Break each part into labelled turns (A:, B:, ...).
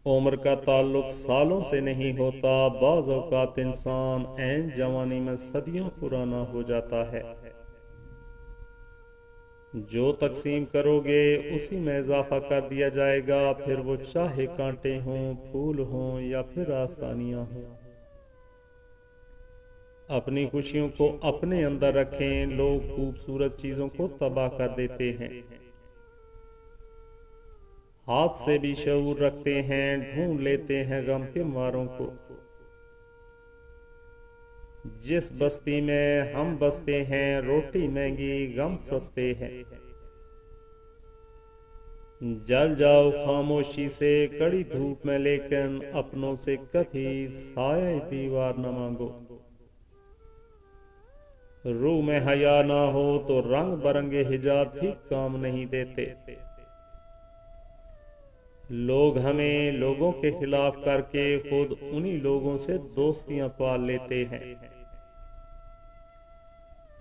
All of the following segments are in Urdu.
A: عمر کا تعلق سالوں سے نہیں ہوتا، بعض اوقات انسان عین جوانی میں صدیوں پرانا ہو جاتا ہے۔ جو تقسیم کرو گے اسی میں اضافہ کر دیا جائے گا، پھر وہ چاہے کانٹے ہوں، پھول ہوں یا پھر آسانیاں ہوں۔ اپنی خوشیوں کو اپنے اندر رکھیں، لوگ خوبصورت چیزوں کو تباہ کر دیتے ہیں، ہاتھ سے بھی شعور رکھتے ہیں، ڈھونڈ لیتے ہیں غم کے ماروں کو۔ جس بستی میں ہم بستے ہیں، روٹی مہنگی غم سستے ہیں۔ جل جاؤ خاموشی سے کڑی دھوپ میں، لیکن اپنوں سے کبھی سایہ دیوار نہ مانگو۔ روح میں حیا نہ ہو تو رنگ برنگے حجاب بھی کام نہیں دیتے۔ لوگ ہمیں لوگوں کے خلاف کر کے خود انہی لوگوں سے دوستیاں پال لیتے ہیں۔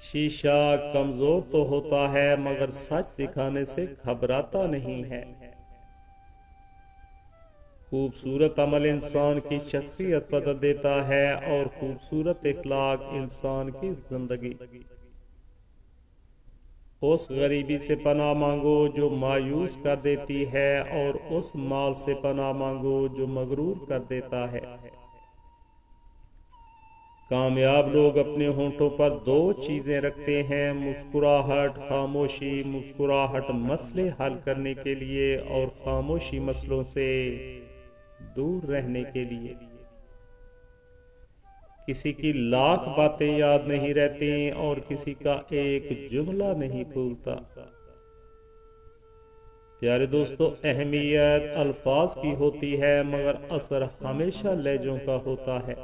A: شیشہ کمزور تو ہوتا ہے مگر سچ دکھانے سے گھبراتا نہیں ہے۔ خوبصورت عمل انسان کی شخصیت بدل دیتا ہے اور خوبصورت اخلاق انسان کی زندگی۔ اس غریبی سے پناہ مانگو جو مایوس کر دیتی ہے، اور اس مال سے پناہ مانگو جو مغرور کر دیتا ہے۔ کامیاب لوگ اپنے ہونٹوں پر دو چیزیں رکھتے ہیں: مسکراہٹ، خاموشی۔ مسکراہٹ مسئلے حل کرنے کے لیے اور خاموشی مسئلوں سے دور رہنے کے لیے۔ کسی کی لاکھ باتیں یاد نہیں رہتی اور کسی کا ایک جملہ نہیں بھولتا۔ پیارے دوستو، اہمیت الفاظ کی ہوتی ہے مگر اثر ہمیشہ لہجوں کا ہوتا ہے۔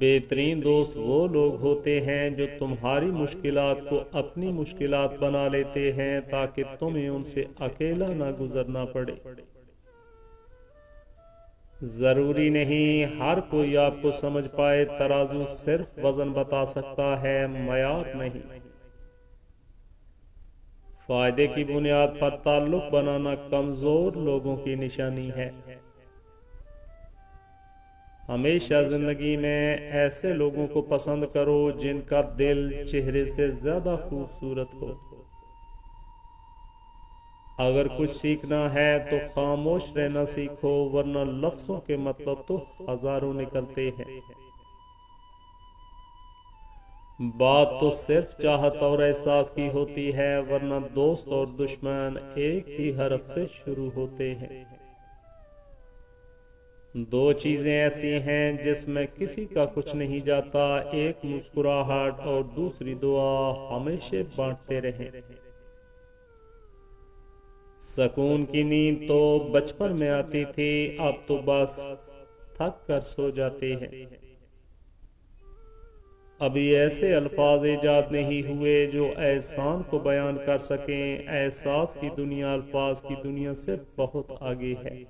A: بہترین دوست وہ لوگ ہوتے ہیں جو تمہاری مشکلات کو اپنی مشکلات بنا لیتے ہیں تاکہ تمہیں ان سے اکیلا نہ گزرنا پڑے۔ ضروری نہیں ہر کوئی آپ کو سمجھ پائے، ترازو صرف وزن بتا سکتا ہے، معیار نہیں۔ فائدے کی بنیاد پر تعلق بنانا کمزور لوگوں کی نشانی ہے۔ ہمیشہ زندگی میں ایسے لوگوں کو پسند کرو جن کا دل چہرے سے زیادہ خوبصورت ہو۔ اگر کچھ سیکھنا ہے تو خاموش رہنا سیکھو، ورنہ لفظوں کے مطلب تو ہزاروں نکلتے ہیں۔ بات تو صرف چاہت اور احساس کی ہوتی ہے، ورنہ دوست اور دشمن ایک ہی حرف سے شروع ہوتے ہیں۔ دو چیزیں ایسی ہیں جس میں کسی کا کچھ نہیں جاتا، ایک مسکراہٹ اور دوسری دعا۔ ہمیشہ بانٹتے رہیں۔ سکون کی نیند تو بچپن میں آتی تھی، اب تو بس تھک کر سو جاتے ہیں۔ ابھی ایسے الفاظ ایجاد نہیں ہوئے جو احسان کو بیان کر سکیں۔ احساس کی دنیا الفاظ کی دنیا سے بہت آگے ہے۔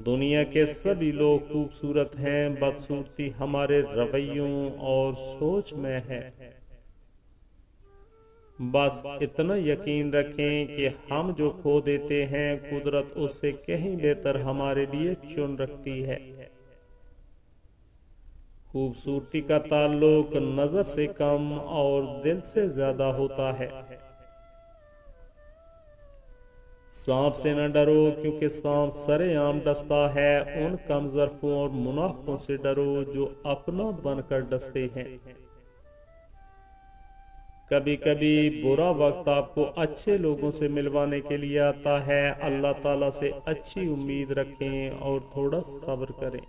A: دنیا کے سبھی لوگ خوبصورت ہیں، بدصورتی ہمارے رویوں اور سوچ میں ہے۔ بس اتنا یقین رکھیں کہ ہم جو کھو دیتے ہیں قدرت اس سے کہیں بہتر ہمارے لیے چن رکھتی ہے۔ خوبصورتی کا تعلق نظر سے کم اور دل سے زیادہ ہوتا ہے۔ سانپ سے نہ ڈرو کیونکہ سانپ سرے عام ڈستا ہے، ان کم ظرفوں اور منافقوں سے ڈرو جو اپنا بن کر ڈستے ہیں۔ کبھی کبھی برا وقت آپ کو اچھے لوگوں سے ملوانے کے لیے آتا ہے۔ اللہ تعالیٰ سے اچھی امید رکھیں اور تھوڑا صبر کریں۔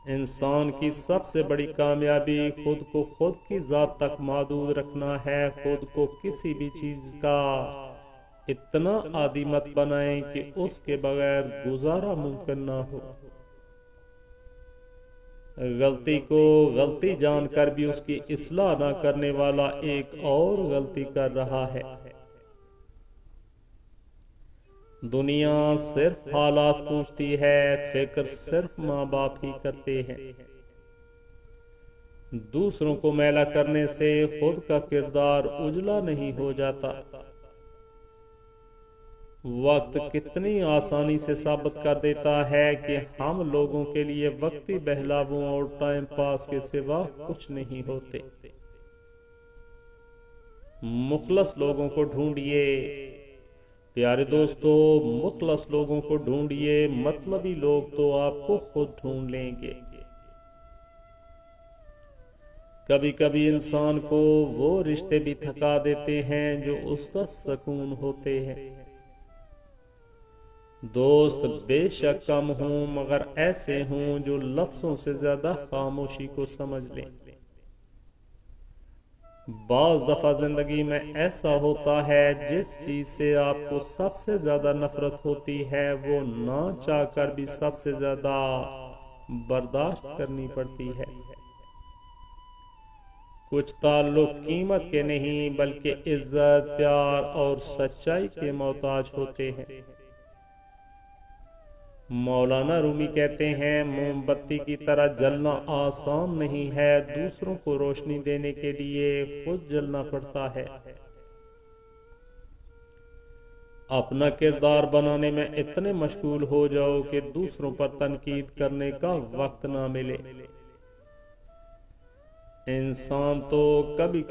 A: انسان کی سب سے بڑی کامیابی خود کو خود کی ذات تک محدود رکھنا ہے۔ خود کو کسی بھی چیز کا اتنا عادی مت بنائیں کہ اس کے بغیر گزارا ممکن نہ ہو۔ غلطی کو غلطی جان کر بھی اس کی اصلاح نہ کرنے والا ایک اور غلطی کر رہا ہے۔ دنیا صرف حالات پوچھتی ہے، فکر صرف ماں باپ ہی کرتے ہیں۔ دوسروں کو میلا کرنے سے خود کا کردار اجلا نہیں ہو جاتا۔ وقت کتنی آسانی سے ثابت کر دیتا ہے کہ ہم لوگوں کے لیے وقتی بہلاووں اور ٹائم پاس کے سوا کچھ نہیں ہوتے۔ مخلص لوگوں کو ڈھونڈیے پیارے دوستو، مخلص لوگوں کو ڈھونڈیے، مطلبی لوگ تو آپ کو خود ڈھونڈ لیں گے۔ کبھی کبھی انسان کو وہ رشتے بھی تھکا دیتے ہیں جو اس کا سکون ہوتے ہیں۔ دوست بے شک کم ہوں، مگر ایسے ہوں جو لفظوں سے زیادہ خاموشی کو سمجھ لیں۔ بعض دفعہ زندگی میں ایسا ہوتا ہے جس چیز سے آپ کو سب سے زیادہ نفرت ہوتی ہے وہ نہ چاہ کر بھی سب سے زیادہ برداشت کرنی پڑتی ہے۔ کچھ تعلق قیمت کے نہیں بلکہ عزت، پیار اور سچائی کے محتاج ہوتے ہیں۔ مولانا رومی کہتے ہیں، موم بتی کی طرح جلنا آسان نہیں ہے، دوسروں کو روشنی دینے کے لیے خود جلنا پڑتا ہے۔ اپنا کردار بنانے میں اتنے مشغول ہو جاؤ کہ دوسروں پر تنقید کرنے کا وقت نہ ملے۔ انسان تو کبھی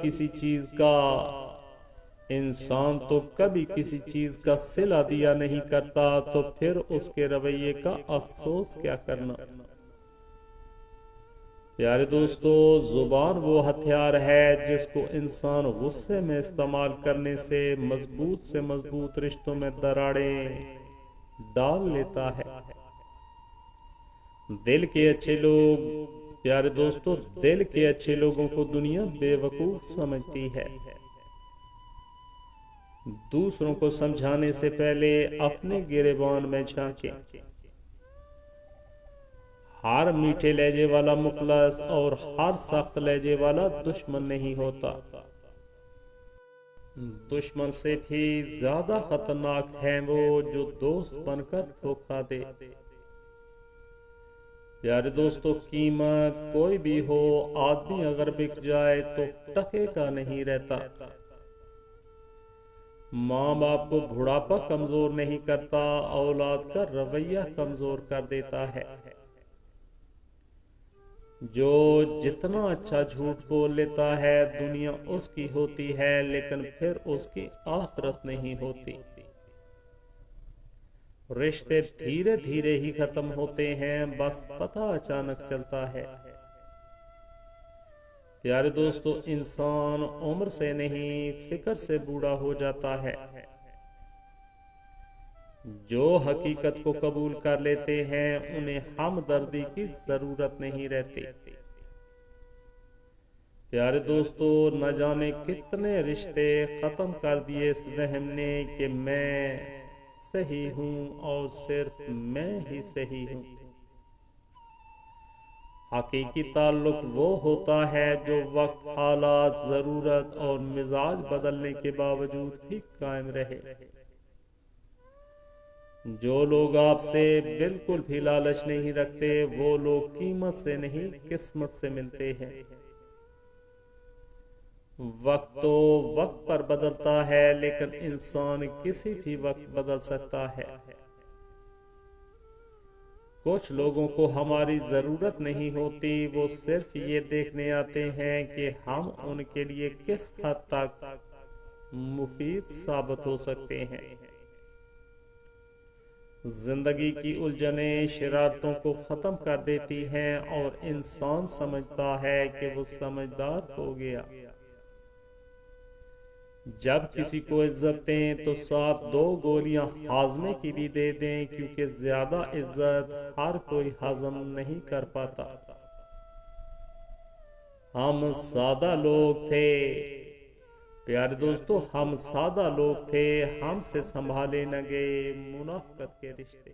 A: کسی چیز کا صلہ دیا نہیں کرتا، تو پھر اس کے رویے کا افسوس کیا کرنا۔ پیارے دوستو، زبان وہ ہتھیار ہے جس کو انسان غصے میں استعمال کرنے سے مضبوط رشتوں میں دراڑیں ڈال لیتا ہے۔ پیارے دوستو، دل کے اچھے لوگوں کو دنیا بے وقوف سمجھتی ہے۔ دوسروں کو سمجھانے سے پہلے اپنے گریبان میں جھانکیں۔ ہر میٹھے لہجے والا مخلص اور ہر سخت لہجے والا دشمن نہیں ہوتا۔ دشمن سے بھی زیادہ خطرناک ہے وہ جو دوست بن کر دھوکہ دے۔ پیارے دوستو، قیمت کوئی بھی ہو، آدمی اگر بک جائے تو ٹکے کا نہیں رہتا۔ ماں باپ کو بڑھاپا کمزور نہیں کرتا، اولاد کا رویہ کمزور کر دیتا ہے۔ جو جتنا اچھا جھوٹ بول لیتا ہے دنیا اس کی ہوتی ہے، لیکن پھر اس کی آخرت نہیں ہوتی۔ رشتے دھیرے دھیرے ہی ختم ہوتے ہیں، بس پتہ اچانک چلتا ہے۔ پیارے دوستو، انسان عمر سے نہیں فکر سے بوڑھا ہو جاتا ہے۔ جو حقیقت کو قبول کر لیتے ہیں انہیں ہمدردی کی ضرورت نہیں رہتی۔ پیارے دوستو، نہ جانے کتنے رشتے ختم کر دیے اس وہم نے کہ میں صحیح ہوں اور صرف میں ہی صحیح ہوں۔ حقیقی تعلق وہ ہوتا ہے جو وقت، حالات، ضرورت اور مزاج بدلنے کے باوجود بھی قائم رہے۔ جو لوگ آپ سے بالکل بھی لالچ نہیں رکھتے وہ لوگ قیمت سے نہیں قسمت سے ملتے ہیں۔ وقت تو وقت پر بدلتا ہے، لیکن انسان کسی بھی وقت بدل سکتا ہے۔ کچھ لوگوں کو ہماری ضرورت نہیں ہوتی، وہ صرف یہ دیکھنے آتے ہیں کہ ہم ان کے لیے کس حد تک مفید ثابت ہو سکتے ہیں۔ زندگی کی الجھنیں شرارتوں کو ختم کر دیتی ہیں اور انسان سمجھتا ہے کہ وہ سمجھدار ہو گیا۔ جب کسی کو عزت دیں تو ساتھ 2 گولیاں ہاضمے کی بھی دے دیں، کیونکہ زیادہ عزت ہر کوئی ہضم نہیں کر پاتا۔ ہم سادہ لوگ تھے پیارے دوستو، ہم سادہ لوگ تھے، ہم سے سنبھالے نہ گئے منافقت کے رشتے۔